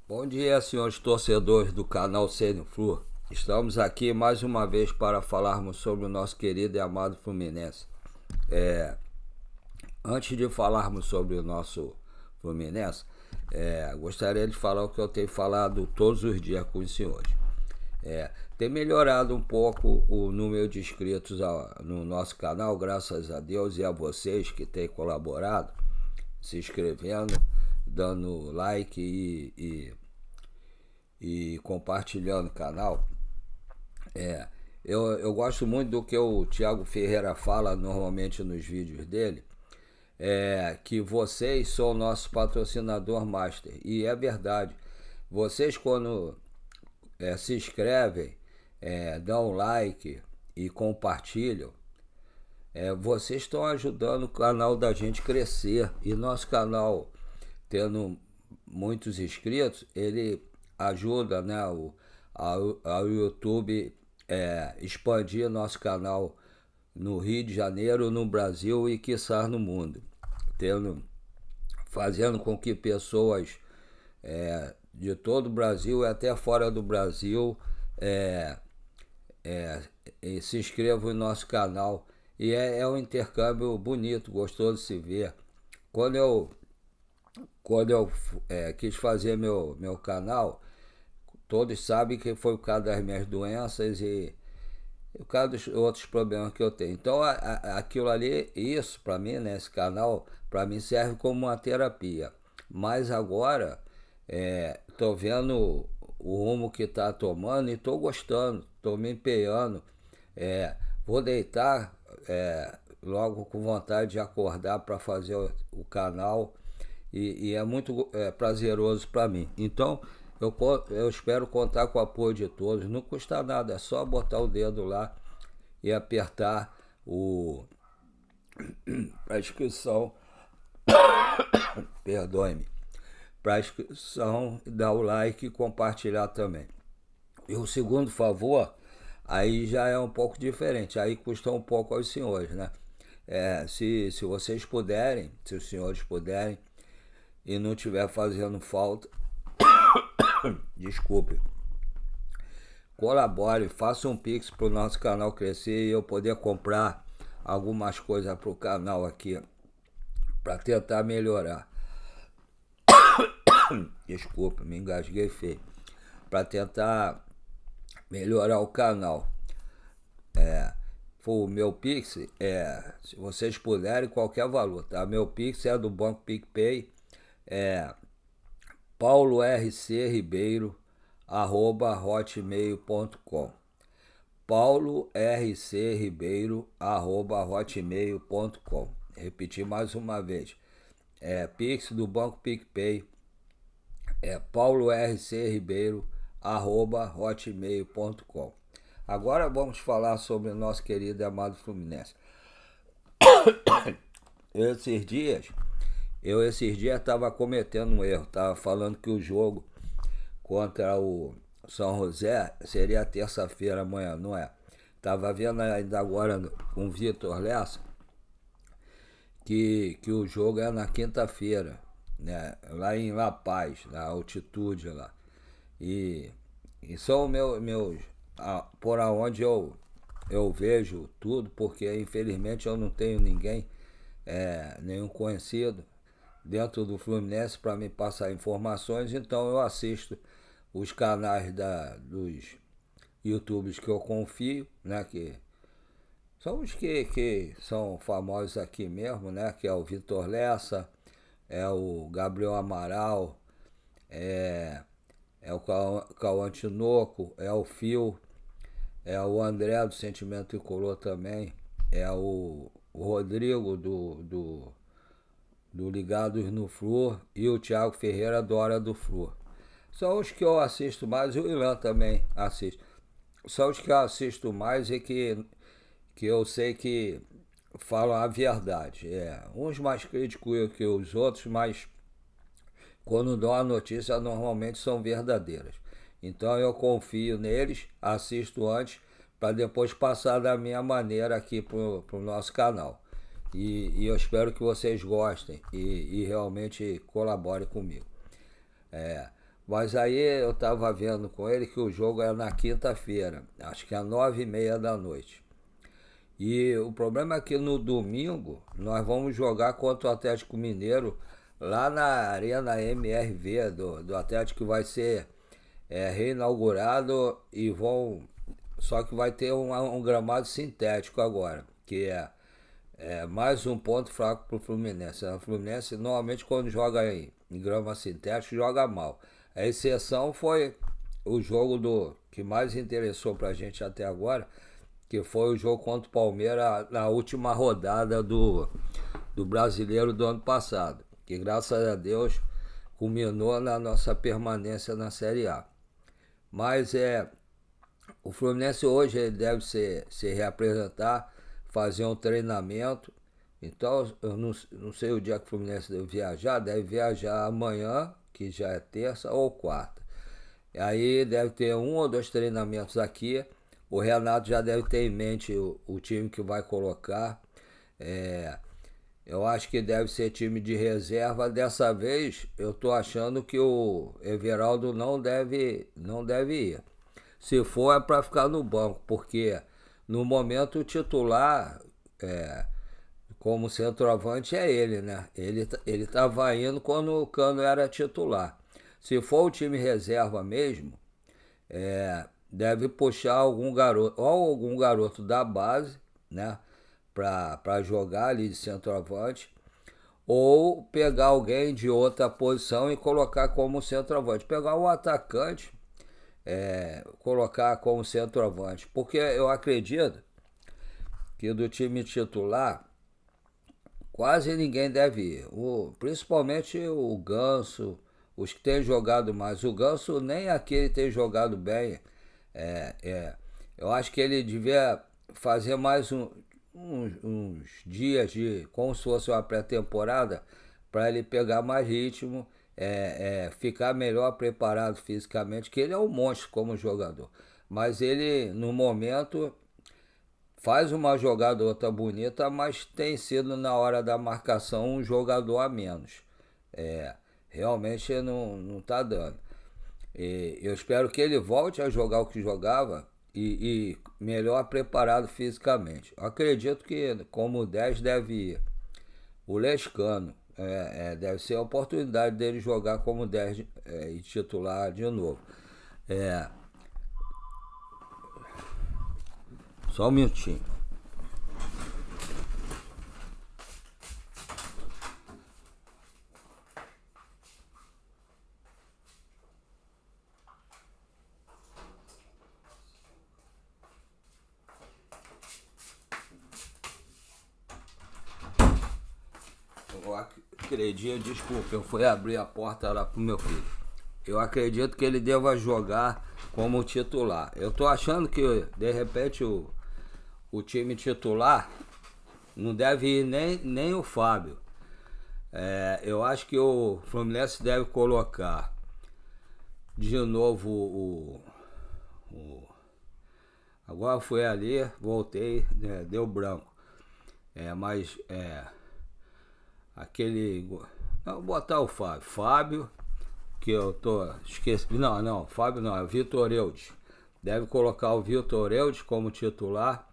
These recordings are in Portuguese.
Bom dia, senhores torcedores do canal Sênior Flu. Estamos aqui mais uma vez para falarmos sobre o nosso querido e amado Fluminense. Antes de falarmos sobre o nosso Fluminense, gostaria de falar o que eu tenho falado todos os dias com os senhores. Tem melhorado um pouco o número de inscritos no nosso canal, graças a Deus e a vocês que têm colaborado, se inscrevendo, dando like e compartilhando o canal. Eu gosto muito do que o Thiago Ferreira fala normalmente nos vídeos dele, que vocês são o nosso patrocinador master. E é verdade. Vocês quando se inscrevem, dão like e compartilham, vocês estão ajudando o canal da gente crescer. E nosso canal, tendo muitos inscritos, ele ajuda, né, ao YouTube expandir nosso canal no Rio de Janeiro, no Brasil e quiçá no mundo, fazendo com que pessoas de todo o Brasil e até fora do Brasil se inscrevam no nosso canal. E é um intercâmbio bonito, gostoso de se ver. Quando eu quis fazer meu canal, todos sabem que foi por causa das minhas doenças e por causa dos outros problemas que eu tenho. Então aquilo ali, isso para mim, né, esse canal, para mim serve como uma terapia. Mas agora estou vendo o rumo que está tomando e estou gostando, estou me empenhando. Vou deitar logo com vontade de acordar para fazer o canal e é muito prazeroso para mim. Então eu espero contar com o apoio de todos. Não custa nada, é só botar o dedo lá e apertar a inscrição. Perdoe-me. Para a inscrição, dar o like e compartilhar também. E o segundo favor, aí já é um pouco diferente, aí custa um pouco aos senhores, né? Se vocês puderem, se os senhores puderem, e não estiver fazendo falta, desculpe, colabore, faça um pix para o nosso canal crescer e eu poder comprar algumas coisas para o canal aqui, para tentar melhorar. Desculpa, me engasguei feio. Para tentar melhorar o canal. O meu Pix, se vocês puderem, qualquer valor, tá? Meu Pix é do Banco PicPay, paulorcribeiro@hotmail.com. paulorcribeiro@hotmail.com. Repetir mais uma vez. Pix do Banco PicPay, paulorcribeiro@hotmail.com. Agora vamos falar sobre o nosso querido e amado Fluminense. Esses dias estava cometendo um erro, estava falando que o jogo contra o São José seria terça-feira amanhã, não é? Estava vendo ainda agora com o Vitor Lessa que o jogo é na quinta-feira, né? Lá em La Paz, na altitude lá. E são meus por onde eu vejo tudo, porque infelizmente eu não tenho ninguém, nenhum conhecido dentro do Fluminense para me passar informações, então eu assisto os canais dos YouTubers que eu confio, né, que são os que são famosos aqui mesmo, né, que é o Vitor Lessa, é o Gabriel Amaral, é o Cauã Tinoco, é o Fio, é o André do Sentimento Tricolor também, é o Rodrigo do Ligados no Flu e o Thiago Ferreira do Hora do Flu. São os que eu assisto mais, e o Ilan também assiste. São os que eu assisto mais e que eu sei que falam a verdade. Uns mais críticos que os outros, mas quando dão a notícia normalmente são verdadeiras. Então eu confio neles, assisto antes para depois passar da minha maneira aqui pro nosso canal. E eu espero que vocês gostem e realmente colaborem comigo. Mas aí eu tava vendo com ele que o jogo é na quinta-feira, acho que é 9h30 da noite. E o problema é que no domingo nós vamos jogar contra o Atlético Mineiro lá na Arena MRV do Atlético, que vai ser reinaugurado e vão. Só que vai ter um gramado sintético agora, que é mais um ponto fraco para o Fluminense. O Fluminense normalmente quando joga em grama sintética joga mal. A exceção foi o jogo que mais interessou para a gente até agora, que foi o jogo contra o Palmeiras na última rodada do Brasileiro do ano passado, que graças a Deus culminou na nossa permanência na Série A. Mas o Fluminense hoje ele deve se reapresentar, fazer um treinamento. Então eu não sei o dia que o Fluminense deve viajar amanhã, que já é terça, ou quarta. E aí deve ter um ou dois treinamentos aqui. O Renato já deve ter em mente o time que vai colocar. Eu acho que deve ser time de reserva. Dessa vez eu tô achando que o Everaldo não deve ir. Se for é para ficar no banco, porque no momento o titular como centroavante é ele, né? Ele tava indo quando o Cano era titular. Se for o time reserva mesmo, deve puxar algum garoto, ou algum garoto da base, né? Pra jogar ali de centroavante, ou pegar alguém de outra posição e colocar como centroavante. Pegar um atacante, colocar como centroavante. Porque eu acredito que do time titular quase ninguém deve ir. Principalmente o Ganso, os que têm jogado mais. O Ganso nem aquele tem jogado bem. Eu acho que ele devia fazer mais uns dias como se fosse uma pré-temporada, para ele pegar mais ritmo, ficar melhor preparado fisicamente, que ele é um monstro como jogador. Mas ele, no momento, faz uma jogada ou outra bonita, mas tem sido na hora da marcação um jogador a menos. Realmente não tá dando. E eu espero que ele volte a jogar o que jogava e melhor preparado fisicamente. Eu acredito que como 10 deve ir o Lescano. Deve ser a oportunidade dele jogar como 10 e titular de novo. Só um minutinho. Eu acredito, desculpa, eu fui abrir a porta lá pro meu filho. Eu acredito que ele deva jogar como titular. Eu tô achando que de repente o time titular não deve ir nem o Fábio. Eu acho que o Fluminense deve colocar de novo agora foi ali, voltei, deu branco. Mas aquele. Não, vou botar o Fábio. Fábio, que eu tô. Esqueci. Não, Fábio não, é o Vitor Eudes. Deve colocar o Vitor Eudes como titular.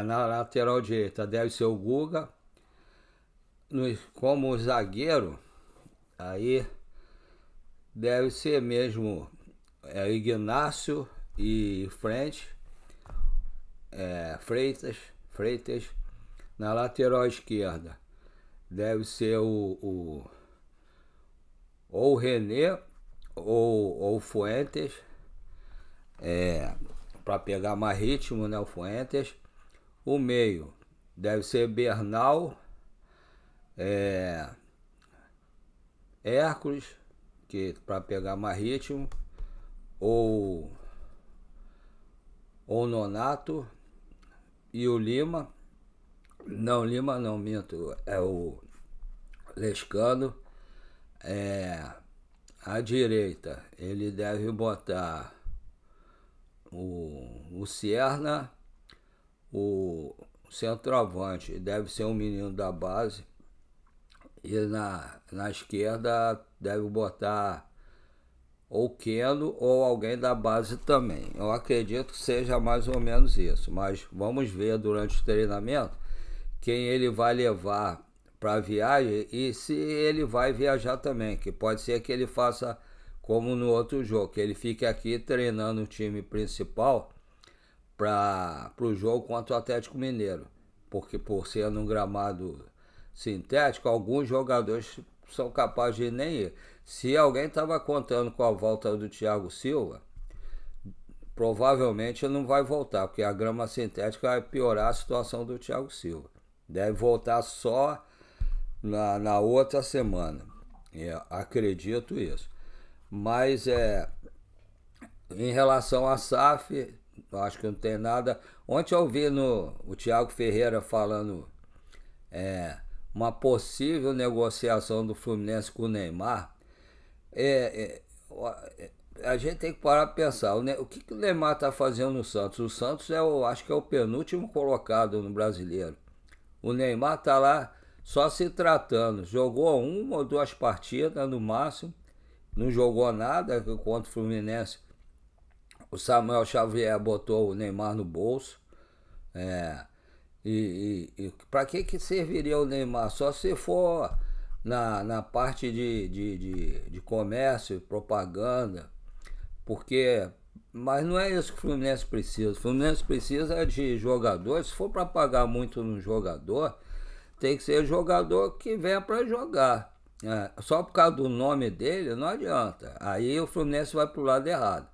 Na lateral direita deve ser o Guga. Como zagueiro, aí deve ser mesmo Ignácio e Frente. Freitas. Na lateral esquerda deve ser ou o René ou o Fuentes, para pegar mais ritmo, né? O Fuentes. O meio deve ser Bernal, Hércules, que para pegar mais ritmo, ou Nonato e o Lima. Não, Lima não, minto. É o Lescano. À direita, ele deve botar o Cierna, o centroavante deve ser um menino da base. E na esquerda deve botar ou Keno ou alguém da base também. Eu acredito que seja mais ou menos isso, mas vamos ver durante o treinamento quem ele vai levar para a viagem e se ele vai viajar também, que pode ser que ele faça como no outro jogo, que ele fique aqui treinando o time principal para o jogo contra o Atlético Mineiro, porque por ser num gramado sintético, alguns jogadores são capazes de nem ir. Se alguém estava contando com a volta do Thiago Silva, provavelmente não vai voltar, porque a grama sintética vai piorar a situação do Thiago Silva. Deve voltar só na outra semana. Acredito isso. Mas em relação à SAF, acho que não tem nada. Ontem eu vi o Thiago Ferreira falando uma possível negociação do Fluminense com o Neymar. A gente tem que parar para pensar. O que o Neymar está fazendo no Santos? O Santos acho que é o penúltimo colocado no Brasileiro. O Neymar está lá só se tratando. Jogou 1 ou 2 partidas no máximo. Não jogou nada contra o Fluminense. O Samuel Xavier botou o Neymar no bolso. E para que serviria o Neymar? Só se for na parte de comércio, propaganda. Mas não é isso que o Fluminense precisa. O Fluminense precisa de jogadores. Se for para pagar muito no jogador, tem que ser jogador que venha para jogar. Só por causa do nome dele não adianta. Aí o Fluminense vai pro lado errado.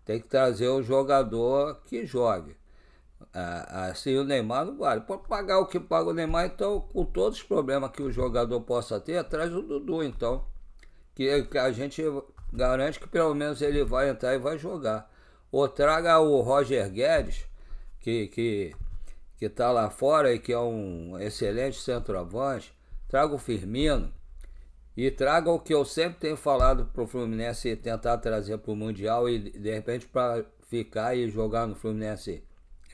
Tem que trazer o jogador que jogue. Assim o Neymar não vale. Pode pagar o que paga o Neymar, então, com todos os problemas que o jogador possa ter, traz o Dudu, então. Que a gente garante que pelo menos ele vai entrar e vai jogar. Ou traga o Roger Guedes, que tá lá fora e que é um excelente centroavante. Traga o Firmino. E traga o que eu sempre tenho falado pro Fluminense tentar trazer pro Mundial e de repente para ficar e jogar no Fluminense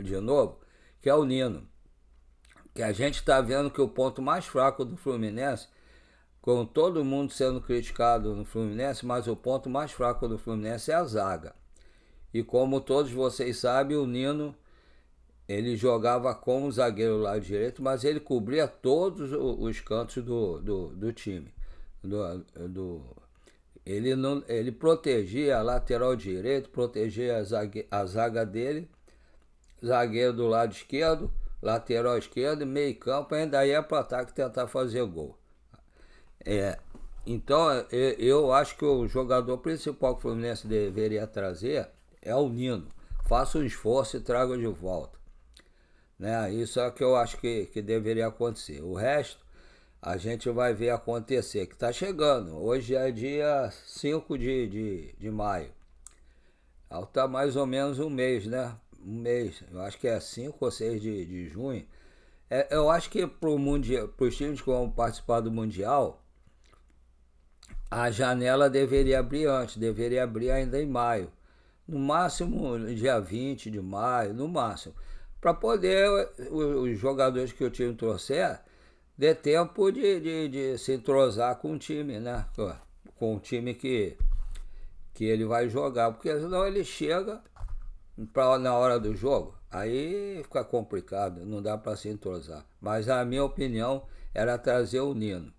de novo, que é o Nino. Que a gente está vendo que o ponto mais fraco do Fluminense, com todo mundo sendo criticado no Fluminense, mas o ponto mais fraco do Fluminense é a zaga. E como todos vocês sabem, o Nino, ele jogava como zagueiro lado direito, mas ele cobria todos os cantos do time. Ele protegia a lateral direito, protegia a zaga dele, zagueiro do lado esquerdo, lateral esquerdo, meio campo, ainda ia para o ataque tentar fazer gol. Então eu acho que o jogador principal que o Fluminense deveria trazer é o Nino. Faça um esforço e traga de volta. Isso é o que eu acho que deveria acontecer. O resto a gente vai ver acontecer, que está chegando. Hoje é dia 5 de maio. Está mais ou menos um mês, né? Um mês. Eu acho que é 5 ou 6 de junho. Eu acho que para os times que vão participar do Mundial, a janela deveria abrir antes. Deveria abrir ainda em maio. No máximo dia 20 de maio, no máximo. Para poder os jogadores que o time trouxer dê tempo de se entrosar com o time, né? Com o time que ele vai jogar, porque senão ele chega na hora do jogo, aí fica complicado, não dá para se entrosar. Mas a minha opinião era trazer o Nino.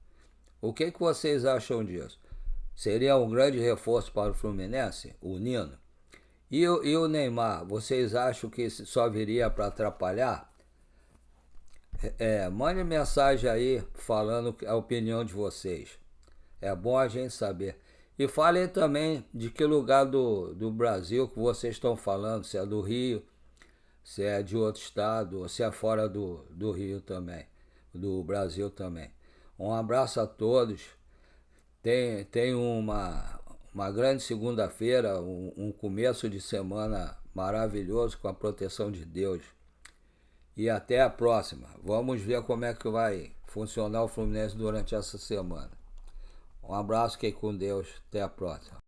O que vocês acham disso? Seria um grande reforço para o Fluminense, o Nino? E o Neymar, vocês acham que só viria para atrapalhar? Mande mensagem aí falando a opinião de vocês. É bom a gente saber. E falem também de que lugar do Brasil que vocês estão falando, se é do Rio, se é de outro estado, ou se é fora do Rio também, do Brasil também. Um abraço a todos. Tem uma grande segunda-feira, um começo de semana maravilhoso com a proteção de Deus. E até a próxima. Vamos ver como é que vai funcionar o Fluminense durante essa semana. Um abraço, fiquem com Deus. Até a próxima.